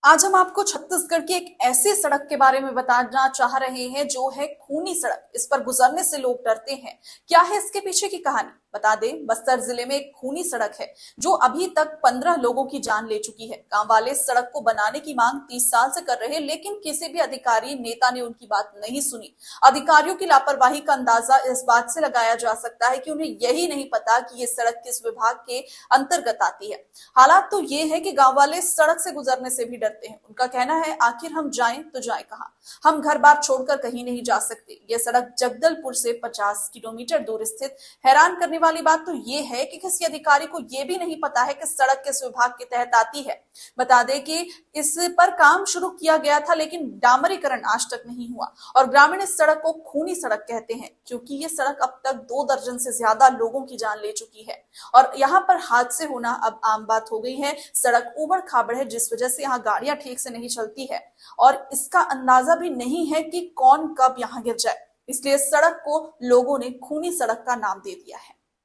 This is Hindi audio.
आज हम आपको छत्तीसगढ़ की एक ऐसी सड़क के बारे में बताना चाह रहे हैं जो है खूनी सड़क। इस पर गुजरने से लोग डरते हैं। क्या है इसके पीछे की कहानी? बता दें, बस्तर जिले में एक खूनी सड़क है जो अभी तक 15 लोगों की जान ले चुकी है। गांव वाले इस सड़क को बनाने की मांग 30 साल से कर रहे हैं, लेकिन किसी भी अधिकारी नेता ने उनकी बात नहीं सुनी। अधिकारियों की लापरवाही का अंदाजा इस बात से लगाया जा सकता है कि उन्हें यही नहीं पता कि ये सड़क किस विभाग के अंतर्गत आती है। हालात तो ये है कि गांव वाले सड़क से गुजरने से भी डरते हैं। उनका कहना है, आखिर हम जाएं तो जाएं कहां? हम घर बार छोड़कर कहीं नहीं जा सकते। यह सड़क जगदलपुर से 50 किलोमीटर दूर स्थित। हैरान करने वाली बात तो ये है कि किसी अधिकारी को यह भी नहीं पता है कि सड़क किस विभाग के तहत आती है। बता दें कि इस पर काम शुरू किया गया था, लेकिन डामरीकरण आज तक नहीं हुआ और ग्रामीण इस सड़क को खूनी सड़क कहते हैं, क्योंकि ये सड़क अब तक 2 दर्जन से ज्यादा लोगों की जान ले चुकी है और यहाँ पर हादसे होना अब आम बात हो गई है। सड़क ऊबड़ खाबड़ है, जिस वजह से यहाँ गाड़ियां ठीक से नहीं चलती है और इसका अंदाजा भी नहीं है कि कौन कब यहाँ गिर जाए। इसलिए सड़क को लोगों ने खूनी सड़क का नाम दे दिया है।